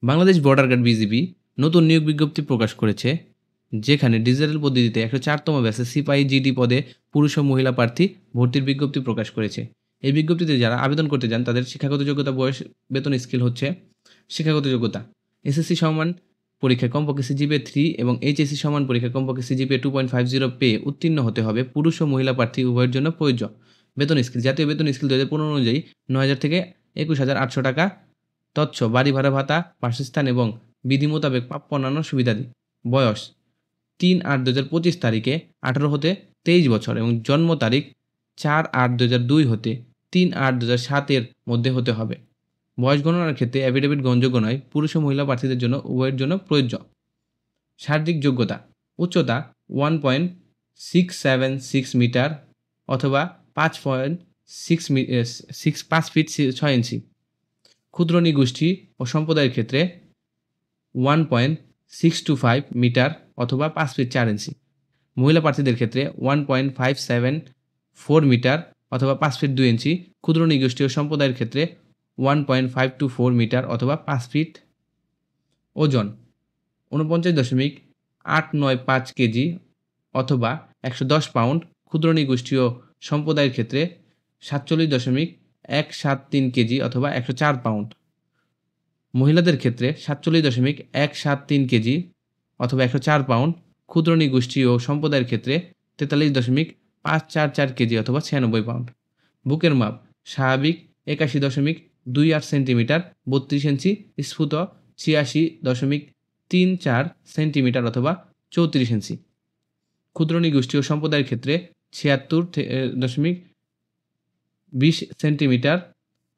Bangladesh border guard BGB নতুন নিয়োগ বিজ্ঞপ্তি প্রকাশ করেছে, যেখানে ডিজিটাল পদ্ধতিতে 104তম ব্যাচে সিপাহী জিডি পদে পুরুষ ও মহিলা প্রার্থী ভর্তির বিজ্ঞপ্তি প্রকাশ করেছে। এই বিজ্ঞপ্তিতে যারা আবেদন করতে যান তাদের শিক্ষাগত যোগ্যতা, বয়স, বেতন, স্কিল হচ্ছে শিক্ষাগত যোগ্যতা এসএসসি সমান পরীক্ষায় কমপক্ষে সিজিপিএ 3 এবং এইচএসসি সমান পরীক্ষায় কমপক্ষে সিজিপিএ 2.50 পেয়ে উত্তীর্ণ হতে হবে। পুরুষ ও মহিলা প্রার্থী উভয়ের জন্য প্রযোজ্য। বেতন স্কেল, জাতীয় বেতন স্কেল 2015 অনুযায়ী 9,000 থেকে 21,800 টাকা। তৎস বাড়ি ভাড়া ভাতা, বাসস্থান এবং বিধি মোতাবেক প্রাপ্য অন্যান্য সুবিধাদি। বয়স 3/8/2025 তারিখে 18 হতে 23 বছর এবং জন্ম তারিখ 4/8/2002 হতে 3/8/2007 এর মধ্যে হতে হবে। বয়স গণনার ক্ষেত্রে অ্যাফিডেভিট গ্রহণযোগ্য নয়। পুরুষ ও মহিলা প্রার্থীদের জন্য উভয়ের জন্য প্রযোজ্য। শারীরিক যোগ্যতা: উচ্চতা 1.676 মিটার অথবা 5 ফিট 6 ইঞ্চি। ক্ষুদ্র নৃগোষ্ঠী ও সম্প্রদায়ের ক্ষেত্রে 1.625 মিটার অথবা 5 ফিট 4 ইঞ্চি। মহিলা প্রার্থীদের ক্ষেত্রে 1.574 মিটার অথবা 5 ফিট 2 ইঞ্চি। ক্ষুদ্র নৃগোষ্ঠী ও সম্প্রদায়ের ক্ষেত্রে 1.524 মিটার অথবা 5 ফিট। ওজন 49.895 কেজি অথবা 110 পাউন্ড। ক্ষুদ্র নৃগোষ্ঠী ও সম্প্রদায়ের ক্ষেত্রে 47.173 কেজি অথবা 104 পাউন্ড। মহিলাদের ক্ষেত্রে 47.173 কেজি অথবা 104 পাউন্ড। ক্ষুদ্র নৃগোষ্ঠী ও সম্প্রদায়ের ক্ষেত্রে 43.544 কেজি অথবা 96 পাউন্ড। বুকের মাপ স্বাভাবিক 81.28 সেন্টিমিটার 32 ইঞ্চি, স্ফুট 86.34 সেন্টিমিটার অথবা 34 ইঞ্চি। ক্ষুদ্র নৃগোষ্ঠী ও সম্প্রদায়ের ক্ষেত্রে 76.20 সেন্টিমিটার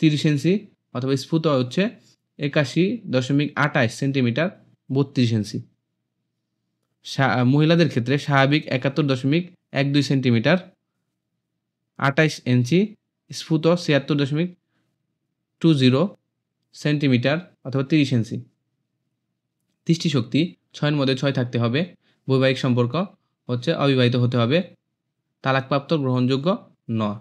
30 ইঞ্চি অথবা স্ফুট হচ্ছে 81.28 সেন্টিমিটার 32 ইঞ্চি। মহিলাদের ক্ষেত্রে স্বাভাবিক 71.12 সেন্টিমিটার 28 ইঞ্চি, স্ফুট 76.20 সেন্টিমিটার অথবা 30 ইঞ্চি। দৃষ্টিশক্তি 6-এর মধ্যে 6 থাকতে হবে। বৈবাহিক সম্পর্ক হচ্ছে অবিবাহিত হতে হবে। তালাকপ্রাপ্ত গ্রহণযোগ্য নয়।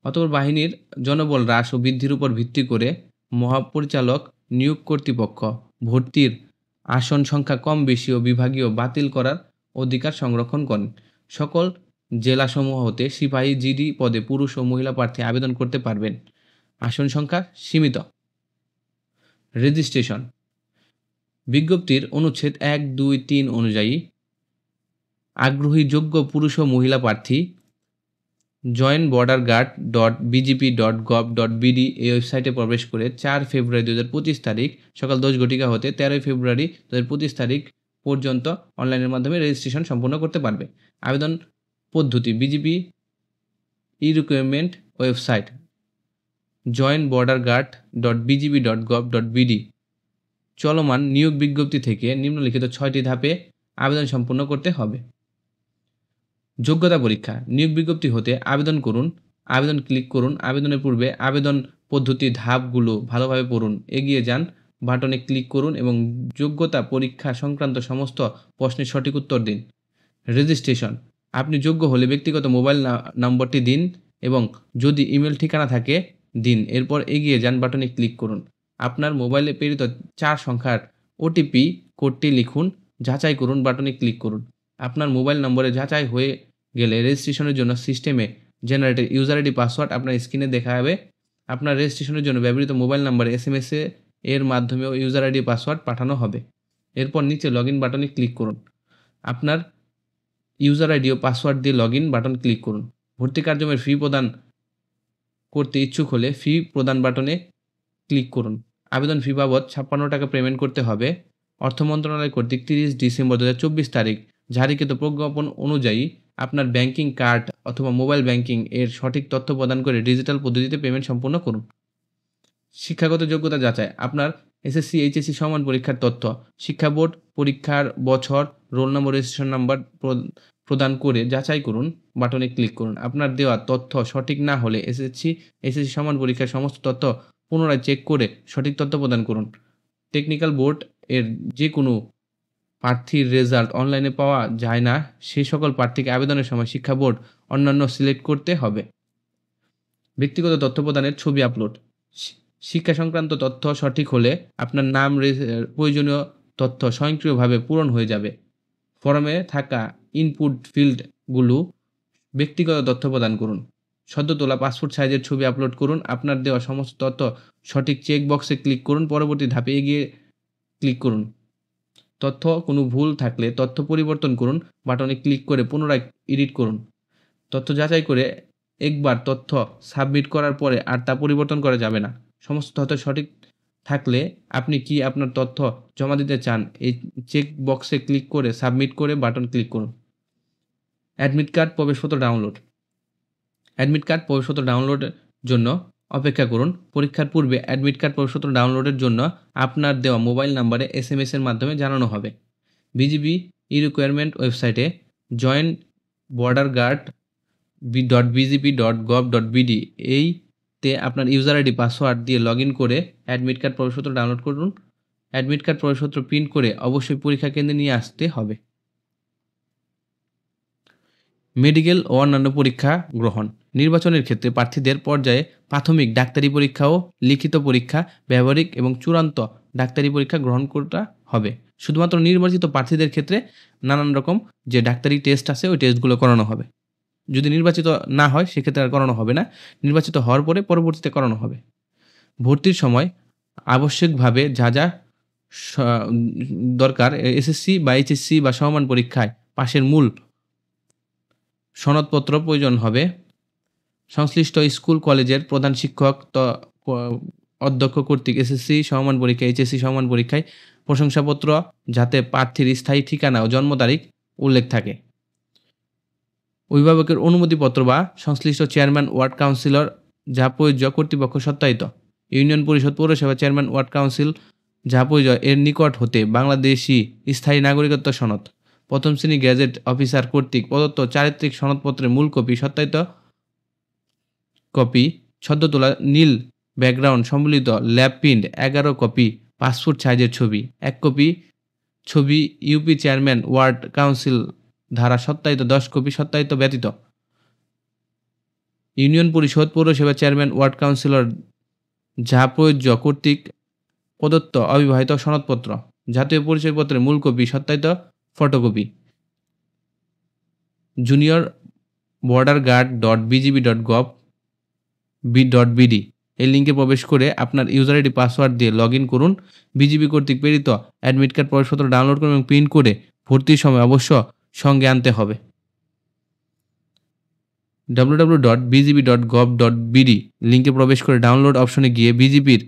অতঃপর বাহিনীর জনবল হ্রাস ও বৃদ্ধির উপর ভিত্তি করে মহাপরিচালক নিয়োগ কর্তৃপক্ষ ভর্তির আসন সংখ্যা কম বেশি ও বিভাগীয় বাতিল করার অধিকার সংরক্ষণ করেন। সকল জেলাসমূহ হতে সিপাহী জিডি পদে পুরুষ ও মহিলা প্রার্থী আবেদন করতে পারবেন। আসন সংখ্যা সীমিত। রেজিস্ট্রেশন: বিজ্ঞপ্তির অনুচ্ছেদ 1, 2, 3 অনুযায়ী আগ্রহী যোগ্য পুরুষ ও মহিলা প্রার্থী joinborderguard.bgp.gov.bd এই ওয়েবসাইটে প্রবেশ করে 4 ফেব্রুয়ারি 2025 তারিখ সকাল 10 ঘটিকা হতে 13 ফেব্রুয়ারি 2025 তারিখ পর্যন্ত অনলাইনের মাধ্যমে রেজিস্ট্রেশন সম্পন্ন করতে পারবে। আবেদন পদ্ধতি: বিজিবি ই-রিক্রুটমেন্ট ওয়েবসাইট joinborderguard.bgp.gov.bd। চলমান নিয়োগ বিজ্ঞপ্তি থেকে নিম্নলিখিত 6টি ধাপে আবেদন সম্পন্ন করতে হবে। যোগ্যতা পরীক্ষা: নিয়োগ বিজ্ঞপ্তি হতে আবেদন করুন। আবেদন ক্লিক করুন। আবেদনের পূর্বে আবেদন পদ্ধতির ধাপগুলো ভালোভাবে পড়ুন। এগিয়ে যান বাটনে ক্লিক করুন এবং যোগ্যতা পরীক্ষা সংক্রান্ত সমস্ত প্রশ্নের সঠিক উত্তর দিন। রেজিস্ট্রেশন: আপনি যোগ্য হলে ব্যক্তিগত মোবাইল নম্বরটি দিন এবং যদি ইমেল ঠিকানা থাকে দিন। এরপর এগিয়ে যান বাটনে ক্লিক করুন। আপনার মোবাইলে প্রেরিত 4 সংখ্যার ওটিপি কোডটি লিখুন। যাচাই করুন বাটনে ক্লিক করুন। আপনার মোবাইল নম্বরে যাচাই হয়ে গেলে রেজিস্ট্রেশনের জন্য সিস্টেমে জেনারেটেড ইউজার আইডি পাসওয়ার্ড আপনার স্ক্রিনে দেখা যাবে। আপনার রেজিস্ট্রেশনের জন্য ব্যবহৃত মোবাইল নম্বরে SMS এর মাধ্যমেও ইউজার আইডি পাসওয়ার্ড পাঠানো হবে। এরপর নিচে লগইন বাটনে ক্লিক করুন। আপনার ইউজার আইডি ও পাসওয়ার্ড দিয়ে লগইন বাটন ক্লিক করুন। ভর্তি কার্যক্রমের ফি প্রদান করতে ইচ্ছুক হলে ফি প্রদান বাটনে ক্লিক করুন। আবেদন ফি বাবদ 56 টাকা পেমেন্ট করতে হবে। অর্থ মন্ত্রণালয় কর্তৃক 30 ডিসেম্বর 2024 তারিখ জারিকৃত প্রজ্ঞাপন অনুযায়ী আপনার ব্যাংকিং কার্ড অথবা মোবাইল ব্যাংকিং এর সঠিক তথ্য প্রদান করে ডিজিটাল পদ্ধতিতে পেমেন্ট সম্পন্ন করুন। শিক্ষাগত যোগ্যতা যাচাই: আপনার এসএসসি, এইচএসসি সমান পরীক্ষার তথ্য, শিক্ষা বোর্ড পরীক্ষার বছর, রোল নম্বর, রেজিস্ট্রেশন নাম্বার প্রদান করে যাচাই করুন বাটনে ক্লিক করুন। আপনার দেওয়া তথ্য সঠিক না হলে এইচএসসি সমান পরীক্ষার সমস্ত তথ্য পুনরায় চেক করে সঠিক তথ্য প্রদান করুন। টেকনিক্যাল বোর্ড এর যে কোনো প্রার্থীর রেজাল্ট অনলাইনে পাওয়া যায় না, সেই সকল প্রার্থীকে আবেদনের সময় শিক্ষা বোর্ড অন্যান্য সিলেক্ট করতে হবে। ব্যক্তিগত তথ্য প্রদানের ছবি আপলোড: শিক্ষা সংক্রান্ত তথ্য সঠিক হলে আপনার নাম প্রয়োজনীয় তথ্য স্বয়ংক্রিয়ভাবে পূরণ হয়ে যাবে। ফর্মে থাকা ইনপুট ফিল্ডগুলো ব্যক্তিগত তথ্য প্রদান করুন। সদ্য তোলা পাসপোর্ট সাইজের ছবি আপলোড করুন। আপনার দেওয়া সমস্ত তথ্য সঠিক চেক বক্সে ক্লিক করুন। পরবর্তী ধাপে এগিয়ে ক্লিক করুন। তথ্য কোনো ভুল থাকলে তথ্য পরিবর্তন করুন বাটনে ক্লিক করে পুনরায় এডিট করুন। তথ্য যাচাই করে একবার তথ্য সাবমিট করার পরে আর তা পরিবর্তন করা যাবে না। সমস্ত তথ্য সঠিক থাকলে আপনি কি আপনার তথ্য জমা দিতে চান এই চেক বক্সে ক্লিক করে সাবমিট করে বাটন ক্লিক করুন। অ্যাডমিট কার্ড প্রবেশপত্র ডাউনলোড। অ্যাডমিট কার্ড প্রবেশপত্র ডাউনলোডের জন্য অপেক্ষা করুন। পরীক্ষার পূর্বে অ্যাডমিট কার্ড প্রবেশপত্র ডাউনলোডের জন্য আপনার দেওয়া মোবাইল নাম্বারে SMS এর মাধ্যমে জানানো হবে। বিজিবি ই-রিকোয়ারমেন্ট ওয়েবসাইটে join.borderguard.bgp.gov.bd এইতে আপনার ইউজার আইডি পাসওয়ার্ড দিয়ে লগ ইন করে অ্যাডমিট কার্ড প্রবেশপত্র ডাউনলোড করুন। অ্যাডমিট কার্ড প্রবেশপত্র প্রিন্ট করে অবশ্যই পরীক্ষা কেন্দ্রে নিয়ে আসতে হবে। মেডিকেল ও অন্যান্য পরীক্ষা গ্রহণ। নির্বাচনের ক্ষেত্রে প্রার্থীদের পর্যায়ে প্রাথমিক ডাক্তারি পরীক্ষা ও লিখিত পরীক্ষা, ব্যবহারিক এবং চূড়ান্ত ডাক্তারি পরীক্ষা গ্রহণ করতে হবে। শুধুমাত্র নির্বাচিত প্রার্থীদের ক্ষেত্রে নানান রকম যে ডাক্তারি টেস্ট আছে ওই টেস্টগুলো করানো হবে। যদি নির্বাচিত না হয় সেক্ষেত্রে আর করানো হবে না। নির্বাচিত হওয়ার পরে পরবর্তীতে করানো হবে। ভর্তির সময় আবশ্যিকভাবে যা দরকার SSC বা HSC বা সমমান পরীক্ষায় পাশের মূল সনদপত্র প্রয়োজন হবে। সংশ্লিষ্ট স্কুল কলেজের প্রধান শিক্ষক অধ্যক্ষ কর্তৃক SSC সমমান পরীক্ষা, HSC সমমান পরীক্ষায় প্রশংসাপত্র যাতে প্রার্থীর স্থায়ী ঠিকানা ও জন্ম তারিখ উল্লেখ থাকে। অভিভাবকের অনুমতিপত্র বা সংশ্লিষ্ট চেয়ারম্যান, ওয়ার্ড কাউন্সিলর যা প্রয়োজ্য কর্তৃপক্ষ সত্যায়িত। ইউনিয়ন পরিষদ, পৌরসভা চেয়ারম্যান, ওয়ার্ড কাউন্সিল যা প্রয়োজ্য এর নিকট হতে বাংলাদেশি স্থায়ী নাগরিকত্ব সনদ। প্রথম শ্রেণী গ্যাজেট অফিসার কর্তৃক প্রদত্ত চারিত্রিক সনদপত্রের মূল কপি, সত্যায়িত কপি, সদ্য তোলা নীল ব্যাকগ্রাউন্ড সম্বলিত ল্যাব প্রিন্ট 11 কপি, পাসপোর্ট সাইজের ছবি 1 কপি, ছবি ইউপি চেয়ারম্যান, ওয়ার্ড কাউন্সিল ধারা সত্যায়িত 10 কপি সত্যায়িত ব্যতীত। ইউনিয়ন পরিষদ, পৌরসভা চেয়ারম্যান, ওয়ার্ড কাউন্সিলর যা প্রয়োজ্য কর্তৃক প্রদত্ত অবিবাহিত সনদপত্র, জাতীয় পরিচয়পত্রের মূল কপি সত্যায়িত ফটোকপি। জুনিয়র বর্ডার guard.bgp.gov.bd এই লিঙ্কে প্রবেশ করে আপনার ইউজার আইডি পাসওয়ার্ড দিয়ে লগ ইন করুন। বিজিবি কর্তৃক প্রেরিত অ্যাডমিট কার্ড প্রবেশপত্র ডাউনলোড করুন এবং প্রিন্ট করে ভর্তির সময় অবশ্য সঙ্গে আনতে হবে। www.bgp.gov.bd লিঙ্কে প্রবেশ করে ডাউনলোড অপশনে গিয়ে বিজিপির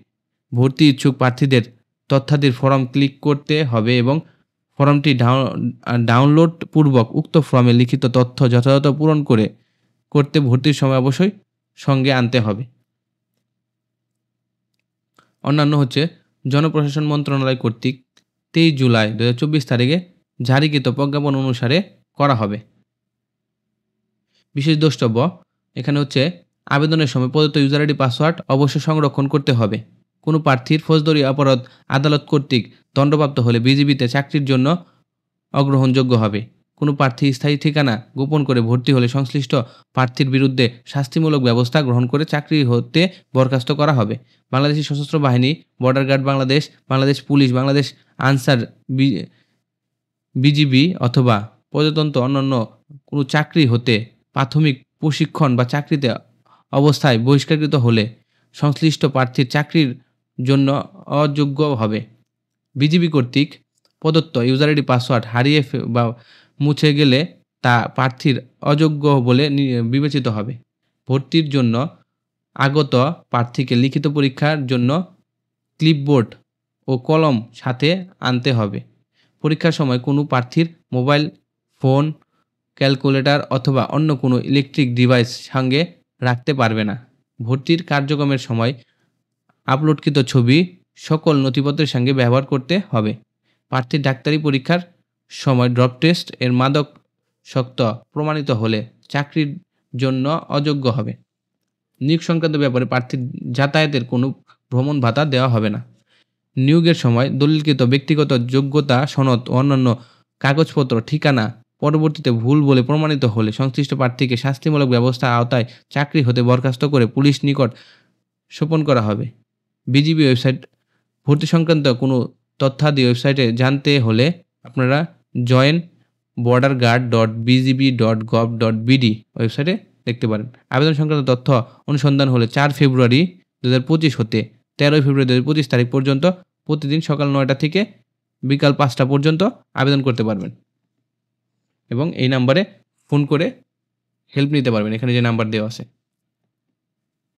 ভর্তি ইচ্ছুক প্রার্থীদের তথ্যাদির ফর্ম ক্লিক করতে হবে এবং ফর্মটি ডাউনলোড পূর্বক উক্ত ফর্মে লিখিত তথ্য যথাযথ পূরণ করতে ভর্তির সময় অবশ্যই সঙ্গে আনতে হবে। অন্যান্য হচ্ছে জনপ্রশাসন মন্ত্রণালয় কর্তৃক 23 জুলাই 2024 তারিখে জারিকৃত প্রজ্ঞাপন অনুসারে করা হবে। বিশেষ দ্রষ্টব্য এখানে হচ্ছে আবেদনের সময় প্রদত্ত ইউজার আইডি পাসওয়ার্ড অবশ্যই সংরক্ষণ করতে হবে। কোনো প্রার্থীর ফৌজদারি অপরাধ আদালত কর্তৃক দণ্ডপ্রাপ্ত হলে বিজিবিতে চাকরির জন্য অগ্রহণযোগ্য হবে। কোনো প্রার্থী স্থায়ী ঠিকানা গোপন করে ভর্তি হলে সংশ্লিষ্ট প্রার্থীর বিরুদ্ধে শাস্তিমূলক ব্যবস্থা গ্রহণ করে চাকরি হতে বরখাস্ত করা হবে। বাংলাদেশের সশস্ত্র বাহিনী, border guard Bangladesh, Bangladesh police, Bangladesh Ansar, BGB অথবা প্রজাতন্ত্র অন্যান্য কোনো চাকরি হতে প্রাথমিক প্রশিক্ষণ বা চাকরিতে অবস্থায় বহিষ্কৃত হলে সংশ্লিষ্ট প্রার্থীর চাকরির জন্য অযোগ্য হবে। বিজিবি কর্তৃক প্রদত্ত ইউজার আইডি পাসওয়ার্ড হারিয়ে বা মুছে গেলে তা প্রার্থীর অযোগ্য বলে বিবেচিত হবে। ভর্তির জন্য আগত প্রার্থীকে লিখিত পরীক্ষার জন্য ক্লিপবোর্ড ও কলম সাথে আনতে হবে। পরীক্ষার সময় কোনো প্রার্থীর মোবাইল ফোন, ক্যালকুলেটর অথবা অন্য কোনো ইলেকট্রিক ডিভাইস সঙ্গে রাখতে পারবে না। ভর্তির কার্যক্রমের সময় আপলোডকৃত ছবি সকল নথিপত্রের সঙ্গে ব্যবহার করতে হবে। প্রার্থীর ডাক্তারি পরীক্ষার সময় ড্রপ টেস্ট এর মাদকাসক্ত প্রমাণিত হলে চাকরির জন্য অযোগ্য হবে। নিয়োগ সংক্রান্ত ব্যাপারে প্রার্থীর যাতায়াতের কোনো ভ্রমণ ভাতা দেওয়া হবে না। নিয়োগের সময় দলিলকৃত ব্যক্তিগত যোগ্যতা সনদ ও অন্যান্য কাগজপত্র ঠিকানা পরবর্তীতে ভুল বলে প্রমাণিত হলে সংশ্লিষ্ট প্রার্থীকে শাস্তিমূলক ব্যবস্থার আওতায় চাকরি হতে বরখাস্ত করে পুলিশ নিকট সোপন করা হবে। বিজিবি ওয়েবসাইট ভর্তি সংক্রান্ত কোনো তথ্যাদি ওয়েবসাইটে জানতে হলে আপনারা joinborderguard.bgb.gov.bd ওয়েবসাইটে দেখতে পারেন। আবেদন সংক্রান্ত তথ্য অনুসন্ধান হলে 4 ফেব্রুয়ারি 2025 হতে 13 ফেব্রুয়ারি 2025 তারিখ পর্যন্ত প্রতিদিন সকাল 9টা থেকে বিকাল 5টা পর্যন্ত আবেদন করতে পারবেন এবং এই নাম্বারে ফোন করে হেল্প নিতে পারবেন। এখানে যে নাম্বার দেওয়া আছে।